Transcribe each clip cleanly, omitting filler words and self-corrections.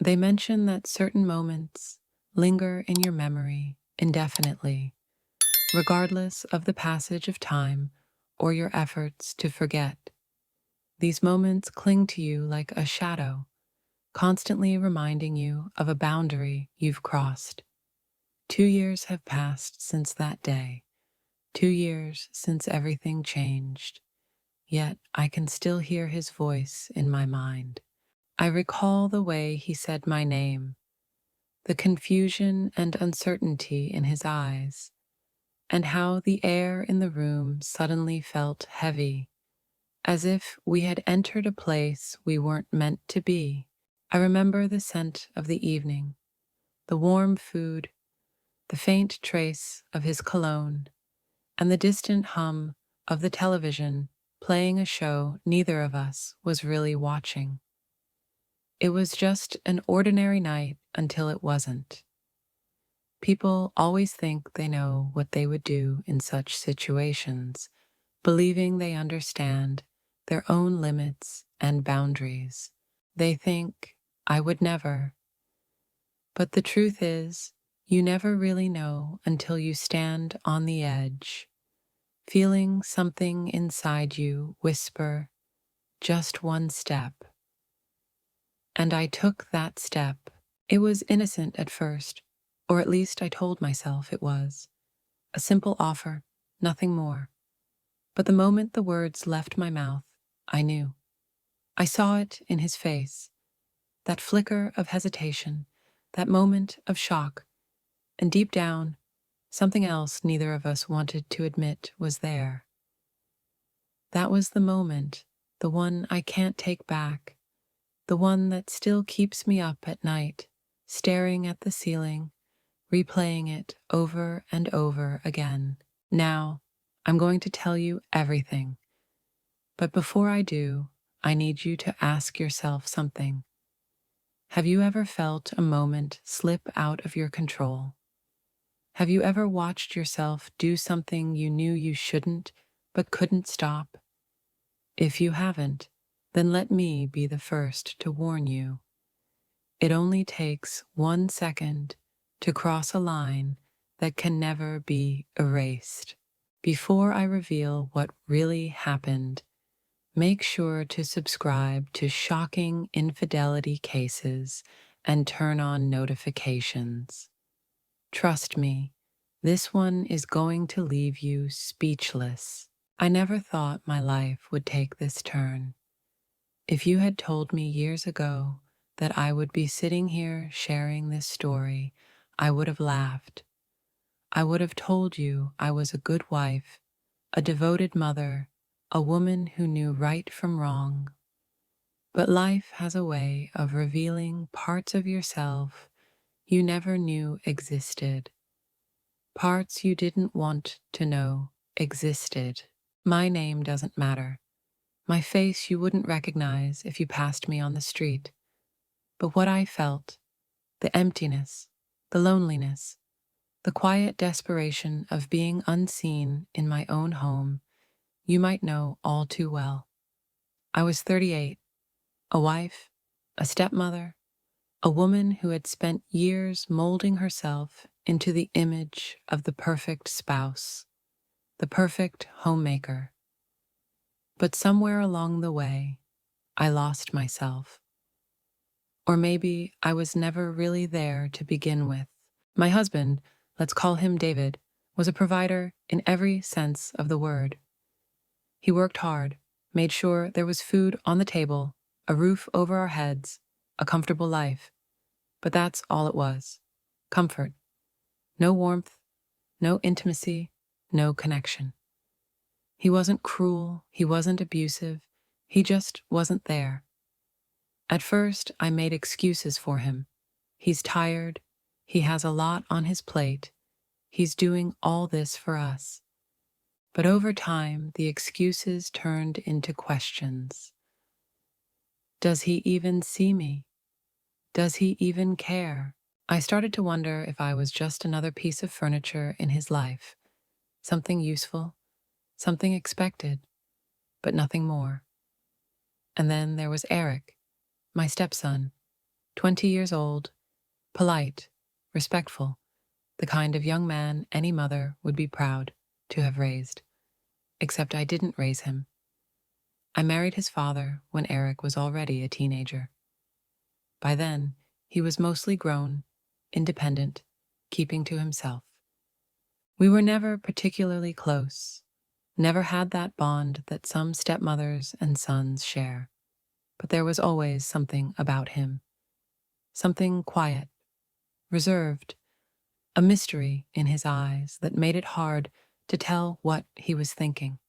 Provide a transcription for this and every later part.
They mention that certain moments linger in your memory indefinitely, regardless of the passage of time or your efforts to forget. These moments cling to you like a shadow, constantly reminding you of a boundary you've crossed. 2 years have passed since that day, 2 years since everything changed, yet I can still hear his voice in my mind. I recall the way he said my name, the confusion and uncertainty in his eyes, and how the air in the room suddenly felt heavy, as if we had entered a place we weren't meant to be. I remember the scent of the evening, the warm food, the faint trace of his cologne, and the distant hum of the television playing a show neither of us was really watching. It was just an ordinary night until it wasn't. People always think they know what they would do in such situations, believing they understand their own limits and boundaries. They think, I would never. But the truth is, you never really know until you stand on the edge, feeling something inside you whisper, just one step. And I took that step. It was innocent at first, or at least I told myself it was. A simple offer, nothing more. But the moment the words left my mouth, I knew. I saw it in his face, that flicker of hesitation, that moment of shock, and deep down, something else neither of us wanted to admit was there. That was the moment, the one I can't take back, the one that still keeps me up at night, staring at the ceiling, replaying it over and over again. Now, I'm going to tell you everything. But before I do, I need you to ask yourself something. Have you ever felt a moment slip out of your control? Have you ever watched yourself do something you knew you shouldn't, but couldn't stop? If you haven't, then let me be the first to warn you. It only takes 1 second to cross a line that can never be erased. Before I reveal what really happened, make sure to subscribe to Shocking Infidelity Cases and turn on notifications. Trust me, this one is going to leave you speechless. I never thought my life would take this turn. If you had told me years ago that I would be sitting here sharing this story, I would have laughed. I would have told you I was a good wife, a devoted mother, a woman who knew right from wrong. But life has a way of revealing parts of yourself you never knew existed. Parts you didn't want to know existed. My name doesn't matter. My face you wouldn't recognize if you passed me on the street. But what I felt, the emptiness, the loneliness, the quiet desperation of being unseen in my own home, you might know all too well. I was 38, a wife, a stepmother, a woman who had spent years molding herself into the image of the perfect spouse, the perfect homemaker. But somewhere along the way, I lost myself. Or maybe I was never really there to begin with. My husband, let's call him David, was a provider in every sense of the word. He worked hard, made sure there was food on the table, a roof over our heads, a comfortable life. But that's all it was. Comfort. No warmth, no intimacy, no connection. He wasn't cruel, he wasn't abusive, he just wasn't there. At first, I made excuses for him. He's tired, he has a lot on his plate, he's doing all this for us. But over time, the excuses turned into questions. Does he even see me? Does he even care? I started to wonder if I was just another piece of furniture in his life, something useful, something expected, but nothing more. And then there was Eric, my stepson. 20 years old, polite, respectful, the kind of young man any mother would be proud to have raised. Except I didn't raise him. I married his father when Eric was already a teenager. By then, he was mostly grown, independent, keeping to himself. We were never particularly close, never had that bond that some stepmothers and sons share. But there was always something about him, something quiet, reserved, a mystery in his eyes that made it hard to tell what he was thinking.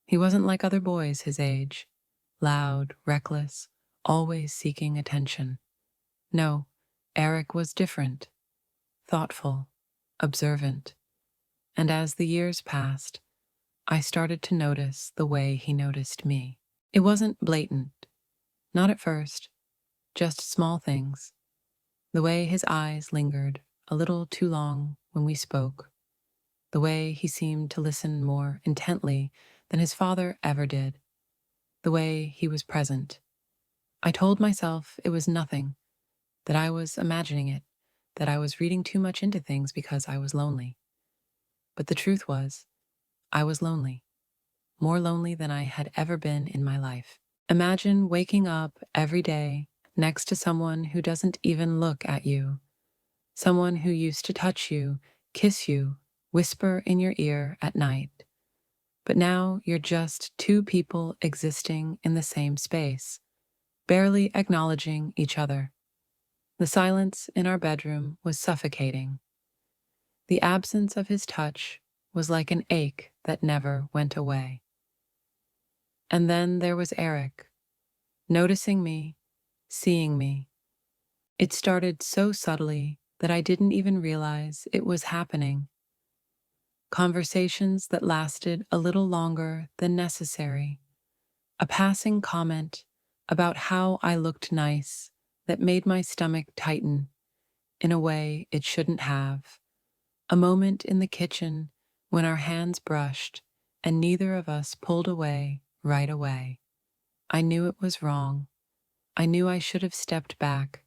He wasn't like other boys his age, loud, reckless, always seeking attention. No, Eric was different, thoughtful, observant. And as the years passed, I started to notice the way he noticed me. It wasn't blatant, not at first, just small things. The way his eyes lingered a little too long when we spoke. The way he seemed to listen more intently than his father ever did. The way he was present. I told myself it was nothing, that I was imagining it, that I was reading too much into things because I was lonely. But the truth was, I was lonely. More lonely than I had ever been in my life. Imagine waking up every day next to someone who doesn't even look at you, someone who used to touch you, kiss you, whisper in your ear at night. But now you're just two people existing in the same space, barely acknowledging each other. The silence in our bedroom was suffocating. The absence of his touch was like an ache that never went away. And then there was Eric, noticing me, seeing me. It started so subtly that I didn't even realize it was happening. Conversations that lasted a little longer than necessary. A passing comment about how I looked nice that made my stomach tighten in a way it shouldn't have. A moment in the kitchen when our hands brushed and neither of us pulled away right away. I knew it was wrong. I knew I should have stepped back,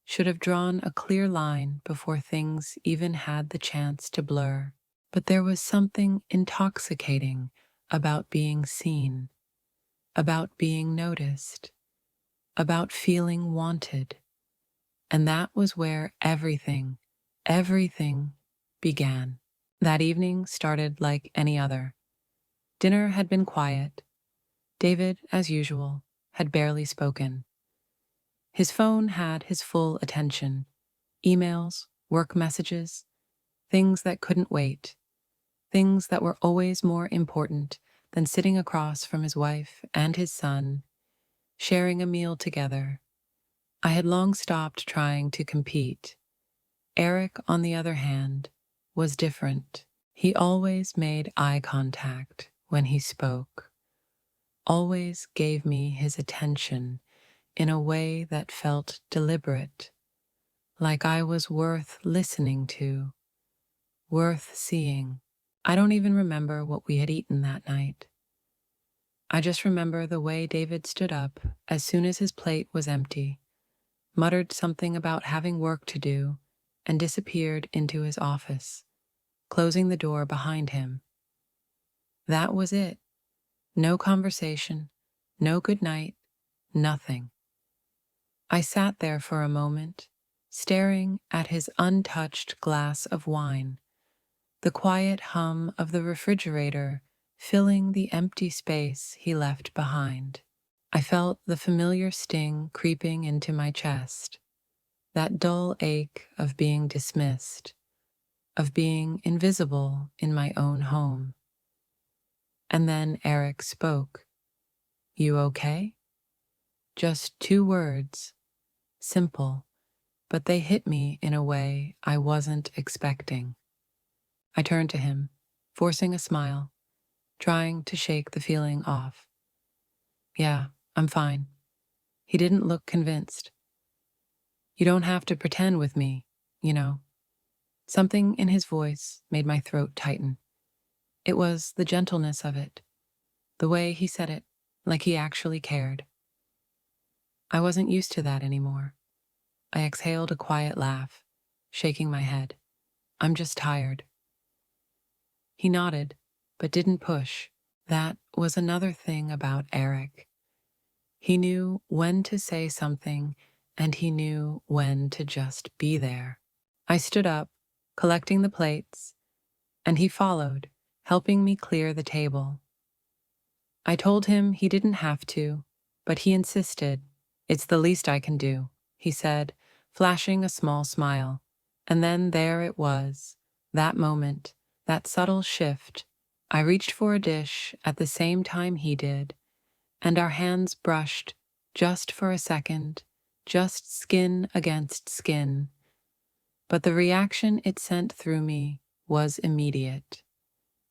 should have drawn a clear line before things even had the chance to blur. But there was something intoxicating about being seen, about being noticed, about feeling wanted. And that was where everything began. That evening started like any other. Dinner had been quiet. David, as usual, had barely spoken. His phone had his full attention. Emails, work messages, things that couldn't wait. Things that were always more important than sitting across from his wife and his son, sharing a meal together. I had long stopped trying to compete. Eric, on the other hand, was different. He always made eye contact when he spoke, always gave me his attention in a way that felt deliberate, like I was worth listening to, worth seeing. I don't even remember what we had eaten that night. I just remember the way David stood up as soon as his plate was empty, muttered something about having work to do, and disappeared into his office, closing the door behind him. That was it. No conversation, no good night, nothing. I sat there for a moment, staring at his untouched glass of wine, the quiet hum of the refrigerator filling the empty space he left behind. I felt the familiar sting creeping into my chest, that dull ache of being dismissed, of being invisible in my own home. And then Eric spoke. "You okay?" Just 2 words, simple, but they hit me in a way I wasn't expecting. I turned to him, forcing a smile, trying to shake the feeling off. "Yeah, I'm fine." He didn't look convinced. "You don't have to pretend with me, you know." Something in his voice made my throat tighten. It was the gentleness of it, the way he said it, like he actually cared. I wasn't used to that anymore. I exhaled a quiet laugh, shaking my head. I'm just tired. He nodded, but didn't push. That was another thing about Eric. He knew when to say something, and he knew when to just be there. I stood up, collecting the plates, and he followed, helping me clear the table. I told him he didn't have to, but he insisted. It's the least I can do, he said, flashing a small smile. And then there it was, that moment, that subtle shift. I reached for a dish at the same time he did, and our hands brushed just for a second, just skin against skin. But the reaction it sent through me was immediate.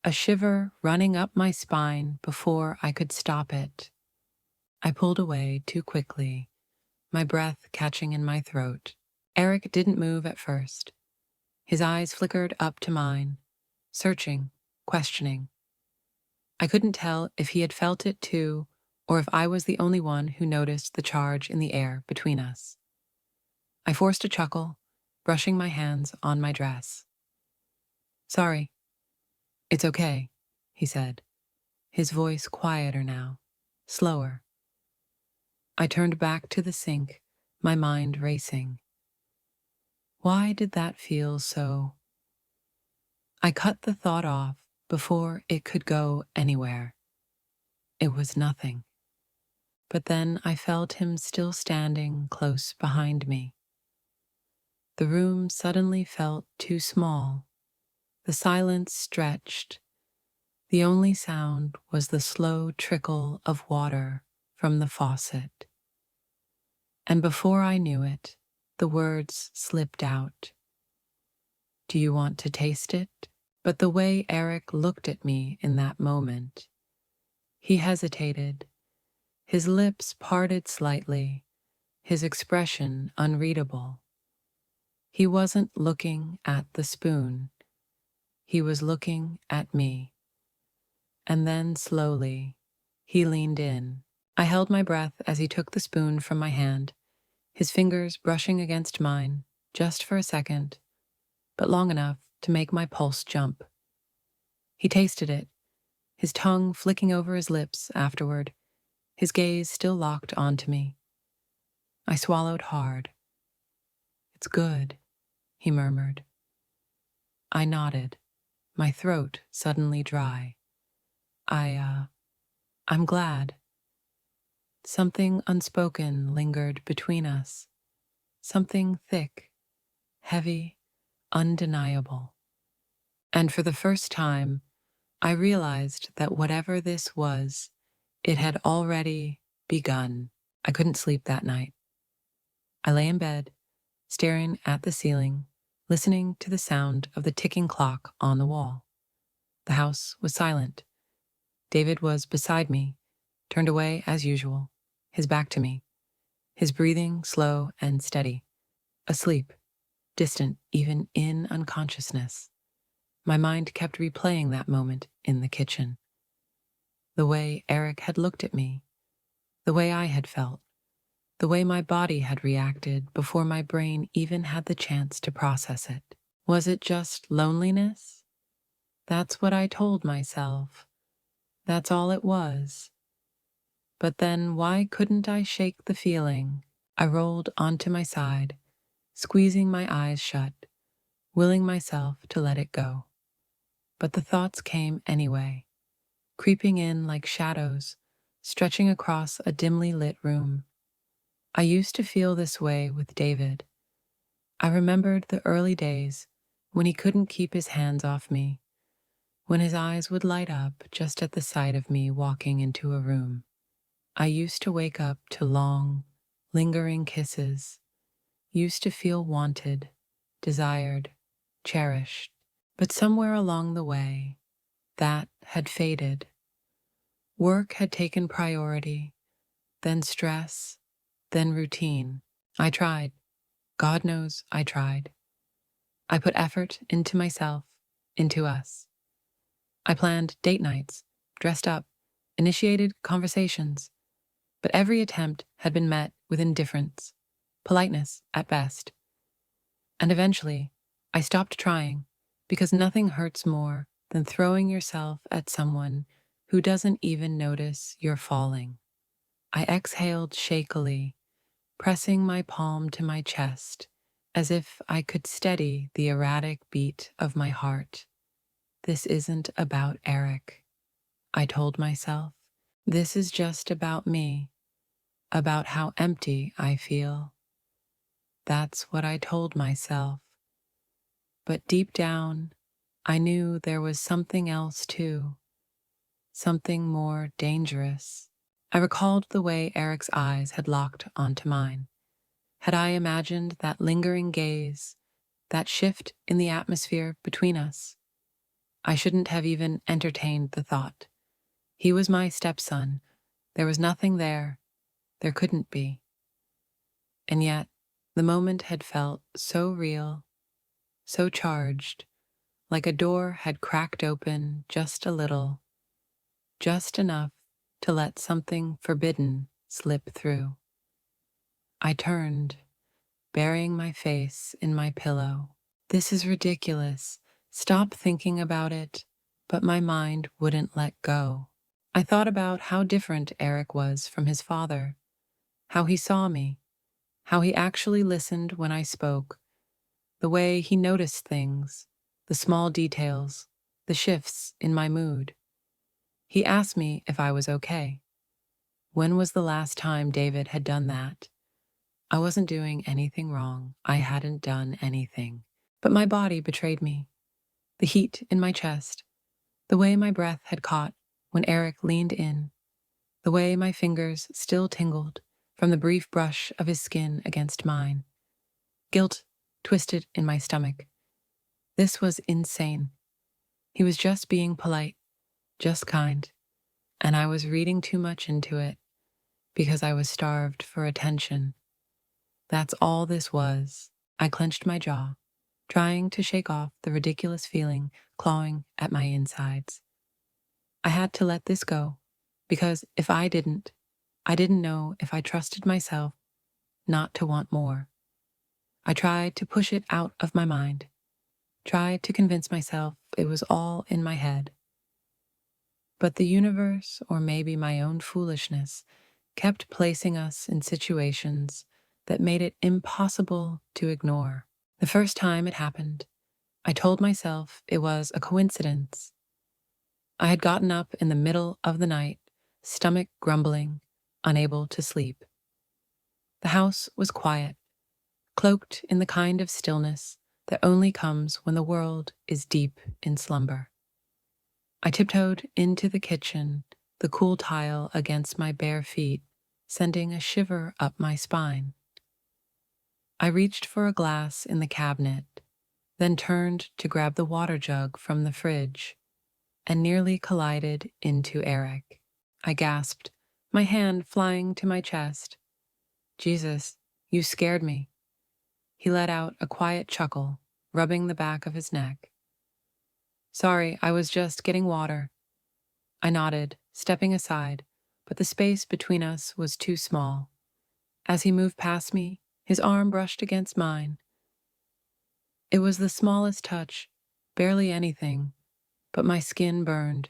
A shiver running up my spine before I could stop it. I pulled away too quickly, my breath catching in my throat. Eric didn't move at first. His eyes flickered up to mine, searching, questioning. I couldn't tell if he had felt it too, or if I was the only one who noticed the charge in the air between us. I forced a chuckle, brushing my hands on my dress. Sorry. It's okay, he said, his voice quieter now, slower. I turned back to the sink, my mind racing. Why did that feel so? I cut the thought off before it could go anywhere. It was nothing. But then I felt him still standing close behind me. The room suddenly felt too small. The silence stretched. The only sound was the slow trickle of water from the faucet. And before I knew it, the words slipped out. Do you want to taste it? But the way Eric looked at me in that moment, he hesitated, his lips parted slightly, his expression unreadable. He wasn't looking at the spoon. He was looking at me. And then slowly, he leaned in. I held my breath as he took the spoon from my hand, his fingers brushing against mine, just for a second, but long enough to make my pulse jump. He tasted it, his tongue flicking over his lips afterward, his gaze still locked onto me. I swallowed hard. It's good, he murmured. I nodded, my throat suddenly dry. I'm glad. Something unspoken lingered between us. Something thick, heavy, undeniable. And for the first time, I realized that whatever this was, it had already begun. I couldn't sleep that night. I lay in bed, staring at the ceiling, listening to the sound of the ticking clock on the wall. The house was silent. David was beside me, turned away as usual, his back to me, his breathing slow and steady, asleep, distant even in unconsciousness. My mind kept replaying that moment in the kitchen. The way Eric had looked at me, the way I had felt, the way my body had reacted before my brain even had the chance to process it. Was it just loneliness? That's what I told myself. That's all it was. But then why couldn't I shake the feeling? I rolled onto my side, squeezing my eyes shut, willing myself to let it go. But the thoughts came anyway, creeping in like shadows, stretching across a dimly lit room. I used to feel this way with David. I remembered the early days when he couldn't keep his hands off me, when his eyes would light up just at the sight of me walking into a room. I used to wake up to long, lingering kisses, used to feel wanted, desired, cherished. But somewhere along the way, that had faded. Work had taken priority, then stress, then routine. I tried. God knows I tried. I put effort into myself, into us. I planned date nights, dressed up, initiated conversations, but every attempt had been met with indifference. politeness at best. And eventually, I stopped trying because nothing hurts more than throwing yourself at someone who doesn't even notice you're falling. I exhaled shakily, pressing my palm to my chest as if I could steady the erratic beat of my heart. This isn't about Eric, I told myself. This is just about me, about how empty I feel. That's what I told myself. But deep down, I knew there was something else too, something more dangerous. I recalled the way Eric's eyes had locked onto mine. Had I imagined that lingering gaze, that shift in the atmosphere between us? I shouldn't have even entertained the thought. He was my stepson. There was nothing there. There couldn't be. And yet, the moment had felt so real, so charged, like a door had cracked open just a little, just enough to let something forbidden slip through. I turned, burying my face in my pillow. This is ridiculous. Stop thinking about it. But my mind wouldn't let go. I thought about how different Eric was from his father, how he saw me, how he actually listened when I spoke, the way he noticed things, the small details, the shifts in my mood. He asked me if I was okay. When was the last time David had done that? I wasn't doing anything wrong. I hadn't done anything. But my body betrayed me. The heat in my chest, the way my breath had caught when Eric leaned in, the way my fingers still tingled from the brief brush of his skin against mine. Guilt twisted in my stomach. This was insane. He was just being polite, just kind, and I was reading too much into it because I was starved for attention. That's all this was. I clenched my jaw, trying to shake off the ridiculous feeling clawing at my insides. I had to let this go, because if I didn't know if I trusted myself not to want more. I tried to push it out of my mind, tried to convince myself it was all in my head. But the universe, or maybe my own foolishness, kept placing us in situations that made it impossible to ignore. The first time it happened, I told myself it was a coincidence. I had gotten up in the middle of the night, stomach grumbling, unable to sleep. The house was quiet, cloaked in the kind of stillness that only comes when the world is deep in slumber. I tiptoed into the kitchen, the cool tile against my bare feet, sending a shiver up my spine. I reached for a glass in the cabinet, then turned to grab the water jug from the fridge, and nearly collided into Eric. I gasped, my hand flying to my chest. Jesus, you scared me. He let out a quiet chuckle, rubbing the back of his neck. Sorry, I was just getting water. I nodded, stepping aside, but the space between us was too small. As he moved past me, his arm brushed against mine. It was the smallest touch, barely anything, but my skin burned.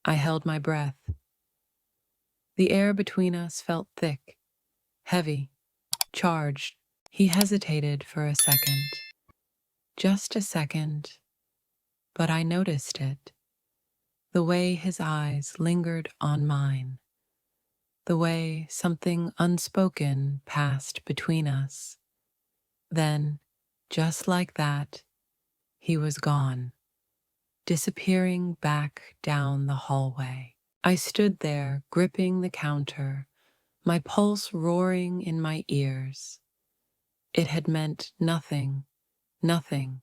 I held my breath. The air between us felt thick, heavy, charged. He hesitated for a second. Just a second. But I noticed it. The way his eyes lingered on mine. The way something unspoken passed between us. Then, just like that, he was gone, disappearing back down the hallway. I stood there, gripping the counter, my pulse roaring in my ears. It had meant nothing, nothing.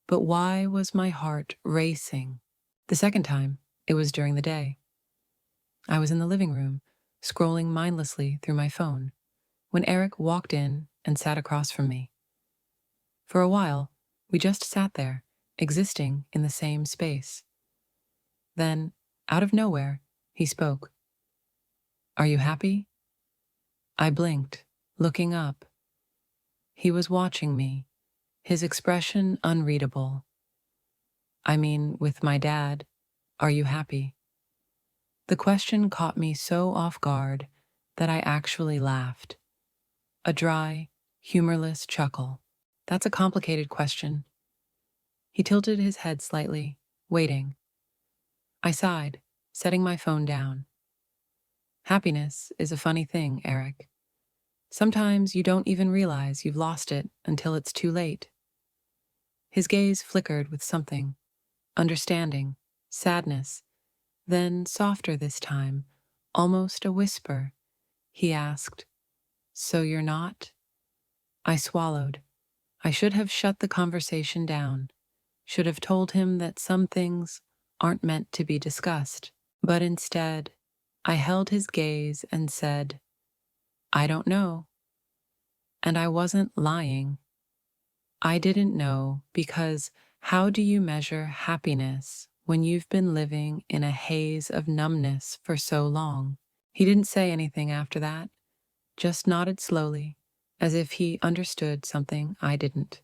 But why was my heart racing? The second time, it was during the day. I was in the living room, scrolling mindlessly through my phone, when Eric walked in and sat across from me. For a while, we just sat there, existing in the same space. Then, out of nowhere, he spoke. Are you happy? I blinked, Looking up, he was watching me, his expression unreadable. I mean, with my dad, are you happy? The question caught me so off guard that I actually laughed. A dry, humorless chuckle. That's a complicated question. He tilted his head slightly, waiting. I sighed, setting my phone down. Happiness is a funny thing, Eric. Sometimes you don't even realize you've lost it until it's too late. His gaze flickered with something, understanding, sadness, then softer this time, almost a whisper. He asked, "So you're not?" I swallowed. I should have shut the conversation down, should have told him that some things aren't meant to be discussed. But instead, I held his gaze and said, "I don't know." And I wasn't lying. I didn't know because how do you measure happiness when you've been living in a haze of numbness for so long? He didn't say anything after that, just nodded slowly, as if he understood something I didn't.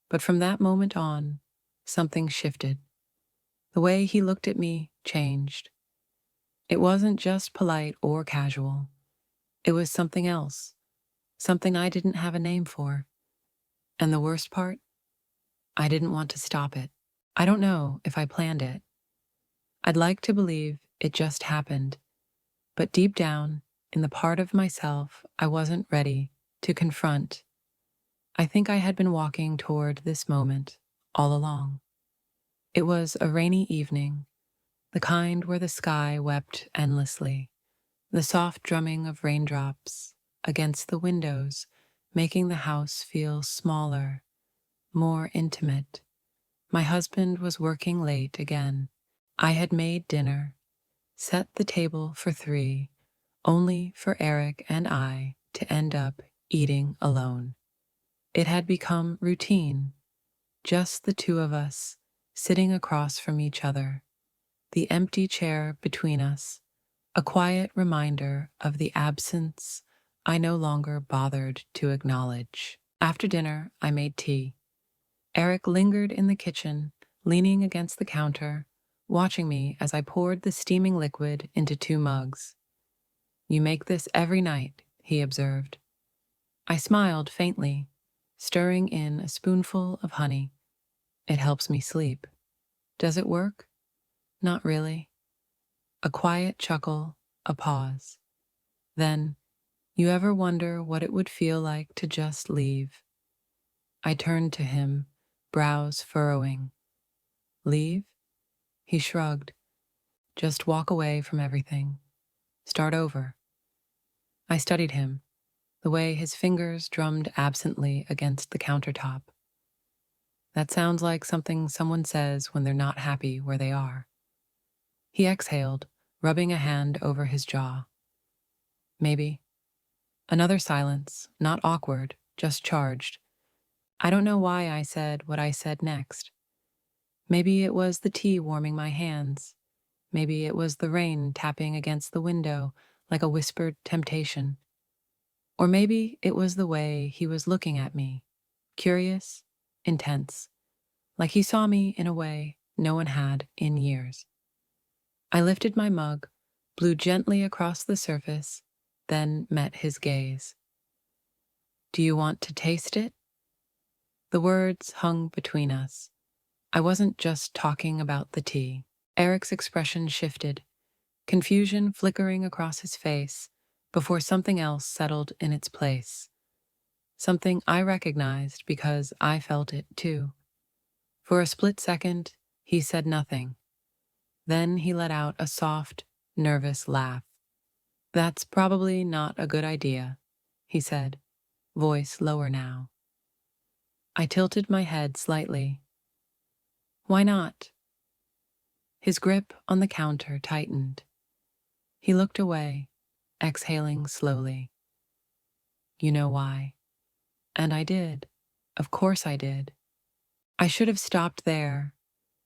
But from that moment on, something shifted. The way he looked at me changed. It wasn't just polite or casual. It was something else, something I didn't have a name for. And the worst part? I didn't want to stop it. I don't know if I planned it. I'd like to believe it just happened, but deep down, in the part of myself I wasn't ready to confront, I think I had been walking toward this moment all along. It was a rainy evening, the kind where the sky wept endlessly, the soft drumming of raindrops against the windows making the house feel smaller, more intimate. My husband was working late again. I had made dinner, set the table for three, only for Eric and I to end up eating alone. It had become routine, just the two of us sitting across from each other, the empty chair between us, a quiet reminder of the absence I no longer bothered to acknowledge. After dinner, I made tea. Eric lingered in the kitchen, leaning against the counter, watching me as I poured the steaming liquid into 2 mugs. "You make this every night," he observed. I smiled faintly, stirring in a spoonful of honey. "It helps me sleep." "Does it work?" "Not really." A quiet chuckle, a pause. Then, "You ever wonder what it would feel like to just leave?" I turned to him, brows furrowing. "Leave?" He shrugged. "Just walk away from everything. Start over." I studied him, the way his fingers drummed absently against the countertop. That sounds like something someone says when they're not happy where they are. He exhaled, rubbing a hand over his jaw. "Maybe." Another silence, not awkward, just charged. I don't know why I said what I said next. Maybe it was the tea warming my hands. Maybe it was the rain tapping against the window like a whispered temptation. Or maybe it was the way he was looking at me, curious, intense, like he saw me in a way no one had in years. I lifted my mug, blew gently across the surface, then met his gaze. "Do you want to taste it?" The words hung between us. I wasn't just talking about the tea. Eric's expression shifted, confusion flickering across his face before something else settled in its place. Something I recognized because I felt it too. For a split second, he said nothing. Then he let out a soft, nervous laugh. "That's probably not a good idea," he said, voice lower now. I tilted my head slightly. "Why not?" His grip on the counter tightened. He looked away, exhaling slowly. "You know why." And I did. Of course I did. I should have stopped there,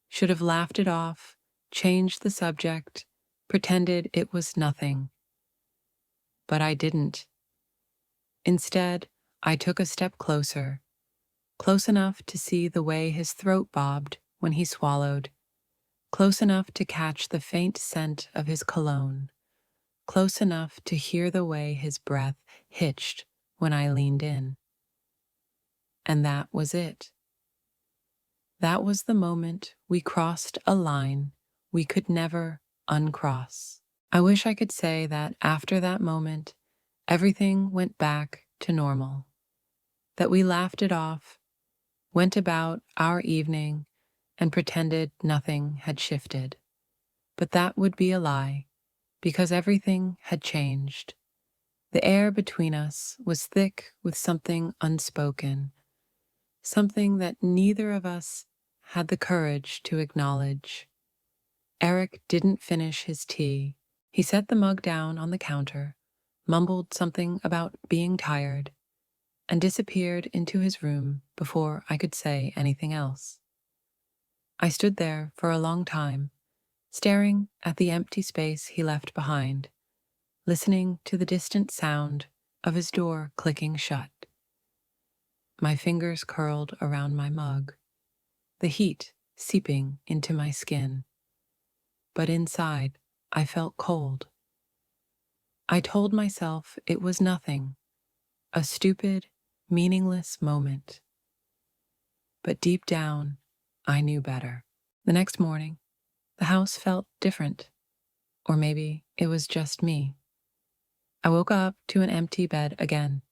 should have laughed it off, changed the subject, pretended it was nothing. But I didn't. Instead, I took a step closer, close enough to see the way his throat bobbed when he swallowed, close enough to catch the faint scent of his cologne, close enough to hear the way his breath hitched when I leaned in. And that was it. That was the moment we crossed a line we could never uncross. I wish I could say that after that moment, everything went back to normal, that we laughed it off, went about our evening, and pretended nothing had shifted. But that would be a lie, because everything had changed. The air between us was thick with something unspoken, something that neither of us had the courage to acknowledge. Eric didn't finish his tea. He set the mug down on the counter, mumbled something about being tired, and disappeared into his room before I could say anything else. I stood there for a long time, staring at the empty space he left behind, listening to the distant sound of his door clicking shut. My fingers curled around my mug, the heat seeping into my skin. But inside, I felt cold. I told myself it was nothing, a stupid, meaningless moment. But deep down, I knew better. The next morning, the house felt different. Or maybe it was just me. I woke up to an empty bed again.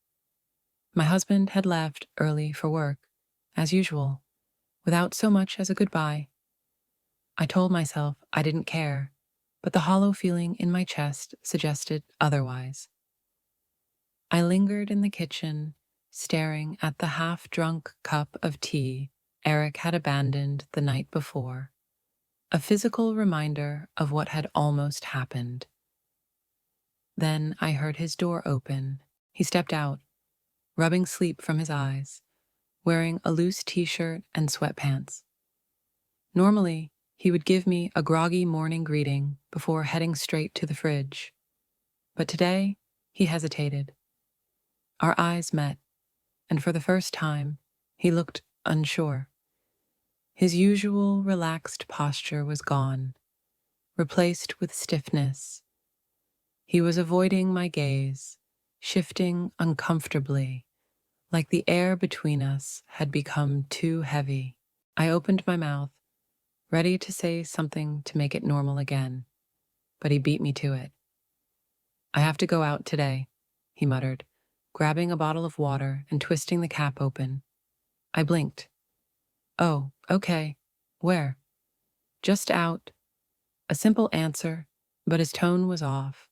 My husband had left early for work, as usual, without so much as a goodbye. I told myself I didn't care, but the hollow feeling in my chest suggested otherwise. I lingered in the kitchen, staring at the half-drunk cup of tea Eric had abandoned the night before, a physical reminder of what had almost happened. Then I heard his door open. He stepped out, rubbing sleep from his eyes, wearing a loose t-shirt and sweatpants. Normally, he would give me a groggy morning greeting before heading straight to the fridge. But today, he hesitated. Our eyes met, and for the first time, he looked unsure. His usual relaxed posture was gone, replaced with stiffness. He was avoiding my gaze, shifting uncomfortably, like the air between us had become too heavy. I opened my mouth, ready to say something to make it normal again, but he beat me to it. "I have to go out today," he muttered, grabbing a bottle of water and twisting the cap open. I blinked. "Oh, okay. Where?" "Just out." A simple answer, but his tone was off.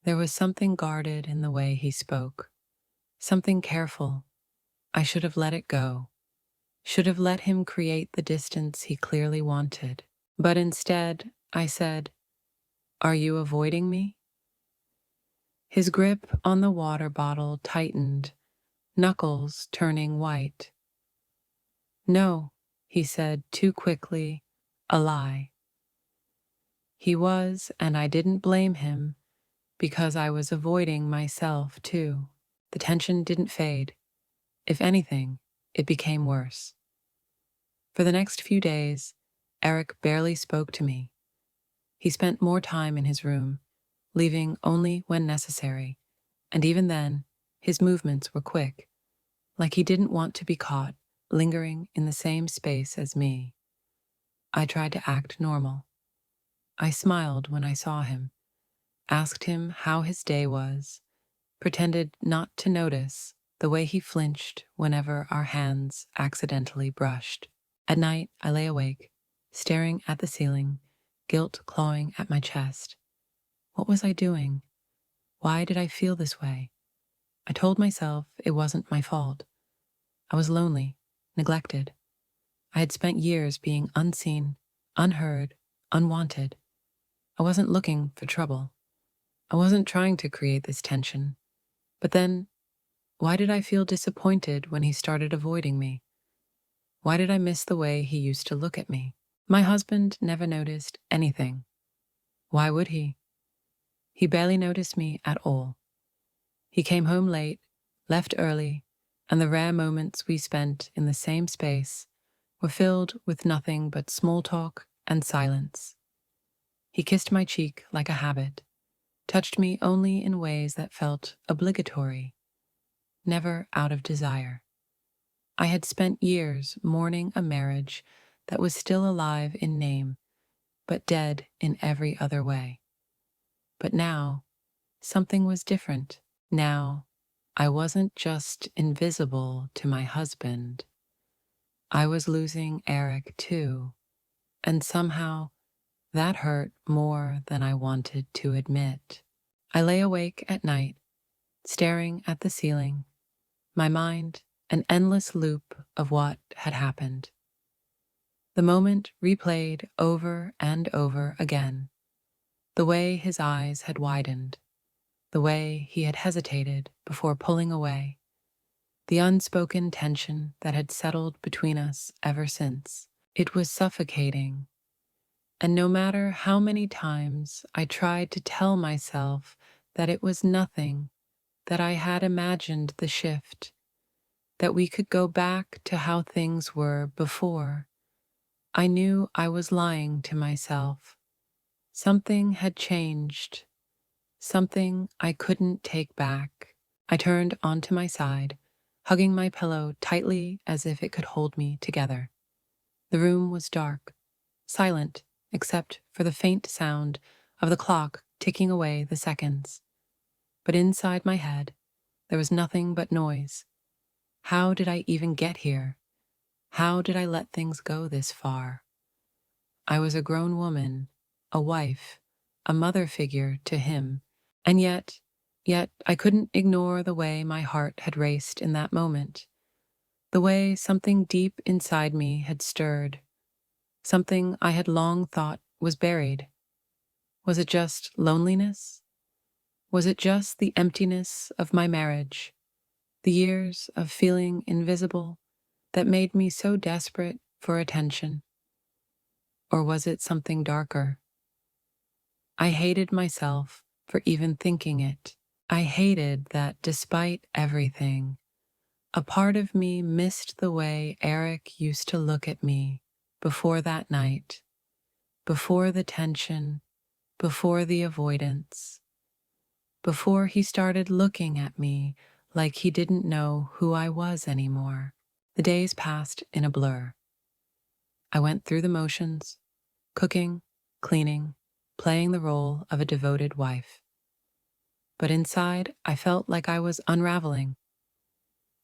There was something guarded in the way he spoke, something careful. I should have let it go, should have let him create the distance he clearly wanted. But instead, I said, "Are you avoiding me?" His grip on the water bottle tightened, knuckles turning white. "No," he said too quickly, a lie. He was, and I didn't blame him, because I was avoiding myself too. The tension didn't fade. If anything, it became worse. For the next few days, Eric barely spoke to me. He spent more time in his room, leaving only when necessary, and even then, his movements were quick, like he didn't want to be caught lingering in the same space as me. I tried to act normal. I smiled when I saw him, asked him how his day was, pretended not to notice the way he flinched whenever our hands accidentally brushed. At night, I lay awake, staring at the ceiling, guilt clawing at my chest. What was I doing? Why did I feel this way? I told myself it wasn't my fault. I was lonely, neglected. I had spent years being unseen, unheard, unwanted. I wasn't looking for trouble. I wasn't trying to create this tension. But then, why did I feel disappointed when he started avoiding me? Why did I miss the way he used to look at me? My husband never noticed anything. Why would he? He barely noticed me at all. He came home late, left early, and the rare moments we spent in the same space were filled with nothing but small talk and silence. He kissed my cheek like a habit, touched me only in ways that felt obligatory, never out of desire. I had spent years mourning a marriage that was still alive in name, but dead in every other way. But now, something was different. Now, I wasn't just invisible to my husband. I was losing Eric too, and somehow that hurt more than I wanted to admit. I lay awake at night, staring at the ceiling, my mind an endless loop of what had happened. The moment replayed over and over again, the way his eyes had widened, the way he had hesitated before pulling away, the unspoken tension that had settled between us ever since. It was suffocating, and no matter how many times I tried to tell myself that it was nothing, that I had imagined the shift, that we could go back to how things were before, I knew I was lying to myself. Something had changed, something I couldn't take back. I turned onto my side, hugging my pillow tightly as if it could hold me together. The room was dark, silent except for the faint sound of the clock ticking away the seconds. But inside my head, there was nothing but noise. How did I even get here? How did I let things go this far? I was a grown woman, a wife, a mother figure to him, and yet I couldn't ignore the way my heart had raced in that moment, the way something deep inside me had stirred, something I had long thought was buried. Was it just loneliness? Was it just the emptiness of my marriage, the years of feeling invisible that made me so desperate for attention? Or was it something darker? I hated myself for even thinking it. I hated that despite everything, a part of me missed the way Eric used to look at me before that night, before the tension, before the avoidance, before he started looking at me like he didn't know who I was anymore. The days passed in a blur. I went through the motions, cooking, cleaning, playing the role of a devoted wife. But inside, I felt like I was unraveling.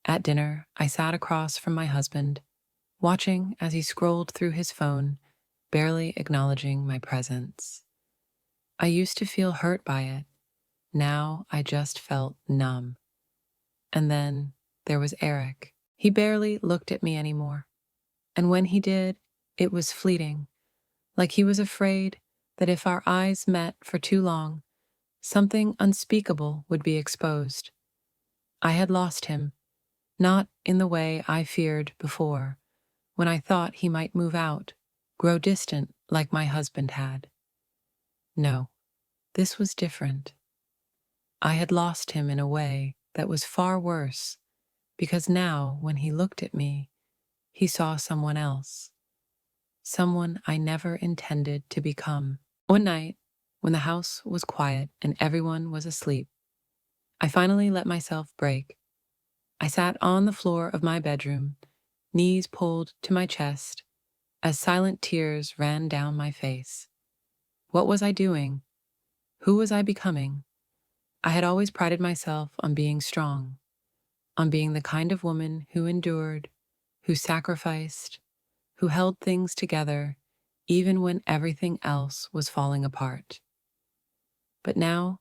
At dinner, I sat across from my husband, watching as he scrolled through his phone, barely acknowledging my presence. I used to feel hurt by it. Now I just felt numb. And then there was Eric. He barely looked at me anymore. And when he did, it was fleeting, like he was afraid that if our eyes met for too long, something unspeakable would be exposed. I had lost him, not in the way I feared before, when I thought he might move out, grow distant like my husband had. No, this was different. I had lost him in a way that was far worse, because now, when he looked at me, he saw someone else, someone I never intended to become. One night, when the house was quiet and everyone was asleep, I finally let myself break. I sat on the floor of my bedroom, knees pulled to my chest, as silent tears ran down my face. What was I doing? Who was I becoming? I had always prided myself on being strong, on being the kind of woman who endured, who sacrificed, who held things together even when everything else was falling apart. But now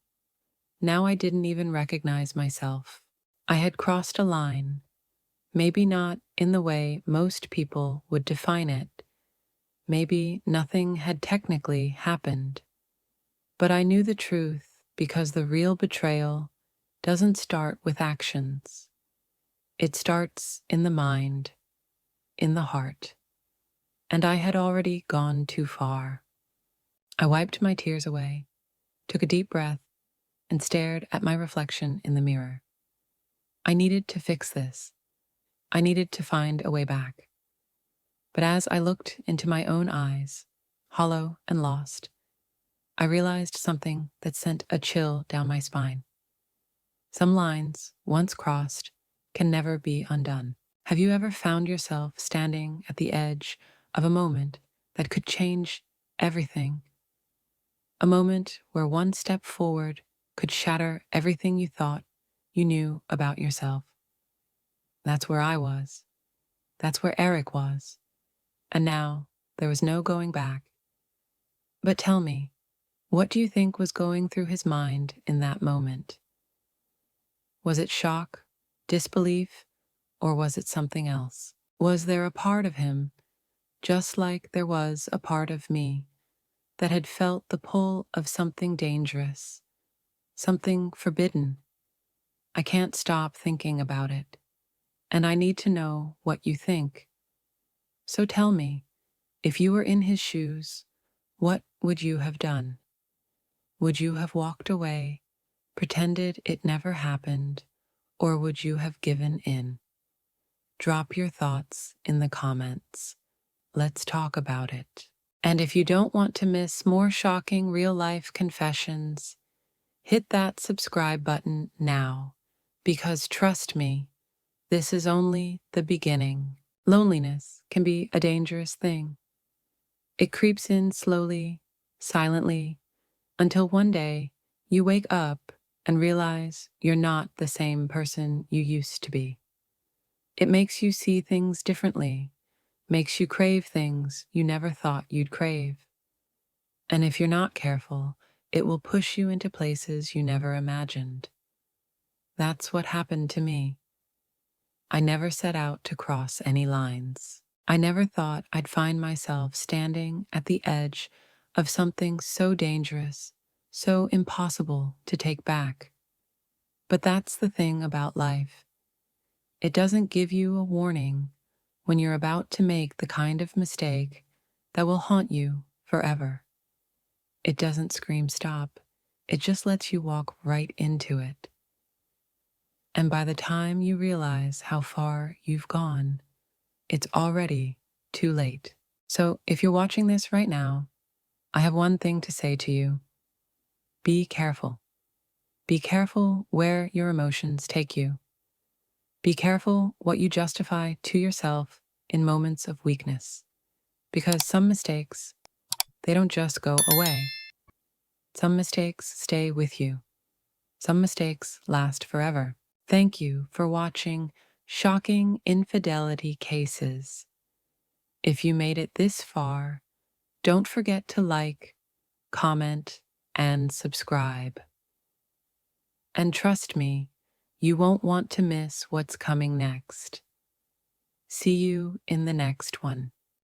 I didn't even recognize myself. I had crossed a line, maybe not in the way most people would define it. Maybe nothing had technically happened. But I knew the truth because the real betrayal doesn't start with actions. It starts in the mind, in the heart. And I had already gone too far. I wiped my tears away, took a deep breath, and stared at my reflection in the mirror. I needed to fix this. I needed to find a way back. But as I looked into my own eyes, hollow and lost, I realized something that sent a chill down my spine. Some lines, once crossed, can never be undone. Have you ever found yourself standing at the edge of a moment that could change everything? A moment where one step forward could shatter everything you thought you knew about yourself. That's where I was. That's where Eric was. And now there was no going back. But tell me, what do you think was going through his mind in that moment? Was it shock, disbelief, or was it something else? Was there a part of him, just like there was a part of me, that had felt the pull of something dangerous, something forbidden? I can't stop thinking about it, and I need to know what you think. So tell me, if you were in his shoes, what would you have done? Would you have walked away, pretended it never happened, or would you have given in? Drop your thoughts in the comments. Let's talk about it. And if you don't want to miss more shocking real-life confessions, hit that subscribe button now, because trust me, this is only the beginning. Loneliness can be a dangerous thing. It creeps in slowly, silently, until one day you wake up and realize you're not the same person you used to be. It makes you see things differently, makes you crave things you never thought you'd crave. And if you're not careful, it will push you into places you never imagined. That's what happened to me. I never set out to cross any lines. I never thought I'd find myself standing at the edge of something so dangerous, so impossible to take back. But that's the thing about life. It doesn't give you a warning when you're about to make the kind of mistake that will haunt you forever. It doesn't scream stop. It just lets you walk right into it. And by the time you realize how far you've gone, it's already too late. So if you're watching this right now, I have one thing to say to you. Be careful. Be careful where your emotions take you. Be careful what you justify to yourself in moments of weakness. Because some mistakes, they don't just go away. Some mistakes stay with you. Some mistakes last forever. Thank you for watching Shocking Infidelity Cases. If you made it this far, don't forget to like, comment, and subscribe. And trust me, you won't want to miss what's coming next. See you in the next one.